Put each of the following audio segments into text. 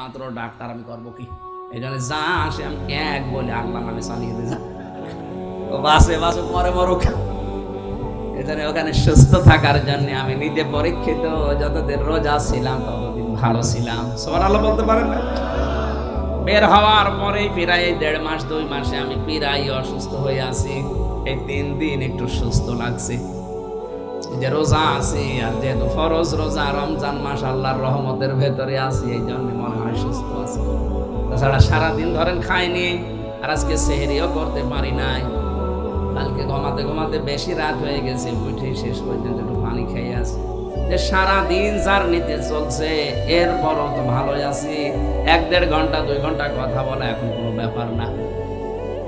মাত্র ডাক্তার আমি করবো কি? এই জন্য যা আসে আমি এক বলে আল্লাহ নামে চালিয়ে দিয়ে যা, বাসে বাসে পরে মরুক। এই জন্য ওখানে সুস্থ থাকার জন্য আমি নিজে পরীক্ষিত, যতদিন রোজা ছিলাম ততদিন ভালো ছিলাম। সুবহানাল্লাহ বলতে পারেন না? বের হওয়ার পরেই প্রায় 1.5 মাস 2 মাসে আমি প্রায় অসুস্থ হয়ে আছি। এই 3 দিন একটু সুস্থ লাগছে, যে রোজা আছি, আর যেহেতু ফরজ রোজা, রমজান মাস আল্লাহর রহমতের ভেতরে আছি, এই জন্য মনে হয় সুস্থ আছি। তাছাড়া সারাদিন ধরেন খাইনি, আর আজকে সেহরিও করতে পারি নাই। কালকে ঘুমাতে ঘুমাতে বেশি রাত হয়ে গেছে, উঠে শেষ পর্যন্ত একটু পানি খেয়ে আছি। যে সারাদিন জার্নিতে চলছে, এরপরও তো ভালোই আছি। 1-1.5 ঘন্টা 2 ঘন্টা কথা বলা এখন কোনো ব্যাপার না।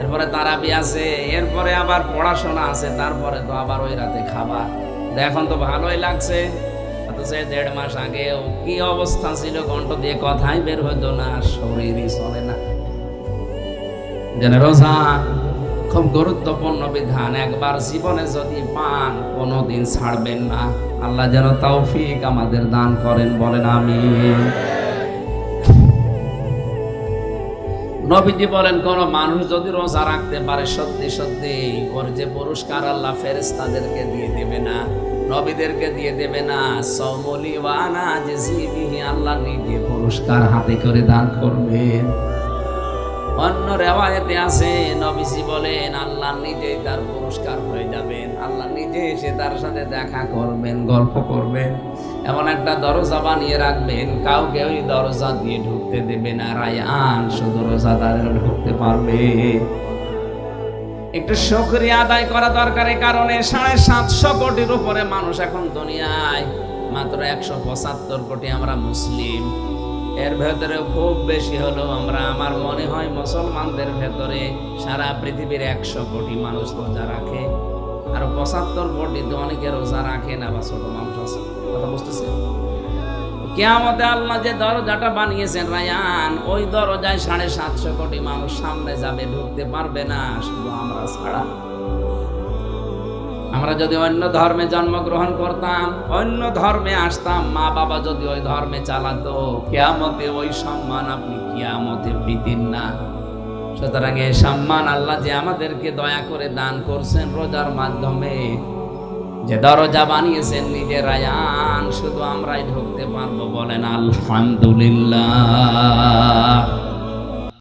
এরপরে তারাবি আছে, এরপরে আবার পড়াশোনা আছে, তারপরে তো আবার ওই রাতে খাবার। এখন তো ভালোই লাগছে। অথচ 1.5 মাস আগে কি অবস্থা ছিল, কণ্ঠ দিয়ে কথাই বের হতো না, শরীরই চলে না। যেন রোজা খুব গুরুত্বপূর্ণ বিধান, একবার জীবনে যদি পান কোনোদিন ছাড়বেন না। আল্লাহ যেন তৌফিক আমাদের দান করেন, বলেন আমিন। নবীজি বলেন, কোন মানুষ যদি রোজা রাখতে পারে, সত্যি সত্যি ওর যে পুরস্কার আল্লাহ ফেরেশতাদেরকে দিয়ে দেবে না, নবীদেরকে দিয়ে দেবে না, সওমলি ওয়া আনা আজিবিহি, আল্লাহ নিজে পুরস্কার হাতে করে দান করবেন। অন্য রিওয়ায়াতে আছে, নবীজি বলেন আল্লাহ নিজেই তার পুরস্কার হয়ে যাবেন। আল্লাহ নিজে এসে তার সাথে দেখা করবেন, গল্প করবেন, এমন একটা দরজা বানিয়ে রাখবেন, কাউকে ওই দরজা দিয়ে ঢুকতে দেবে না। রায়্যান শুধু রোজাদারেরা ঢুকতে পারবে। একটু শুকরিয়া আদায় করা দরকার। এই কারণে 750 কোটির উপরে মানুষ এখন দুনিয়ায়, মাত্র 175 কোটি আমরা মুসলিম। এর ভেতরে খুব বেশি হলো আমরা, আমার মনে হয় মুসলমানদের ভেতরে সারা পৃথিবীর 100 কোটি মানুষ রোজা রাখে, আর 75 কোটি তো অনেকে রোজা রাখে না বা ছোট মানুষ আছে। কথা বুঝতেছে? কিয়ামতে আল্লাহ যে দরজাটা বানিয়েছেন রায়ান, ওই দরজায় 750 কোটি মানুষ সামনে যাবে, ঢুকতে পারবে না, শুধু আমরা ছাড়া। আমরা যদি অন্য ধর্মে জন্মগ্রহণ করতাম, অন্য ধর্মে আসতাম, মা বাবা যদি ওই ধর্মে চালাতো, কিয়ামতে ওই সম্মান আপনি কিয়ামতে পেতেন না। সুতরাং এই সম্মান আল্লাহ যে আমাদেরকে দয়া করে দান করছেন রোজার মাধ্যমে, যে দরজা বানিয়েছেন নিজের রায়ান, শুধু আমরাই ঢুকতে পারবো। বলেন আলহামদুলিল্লাহ।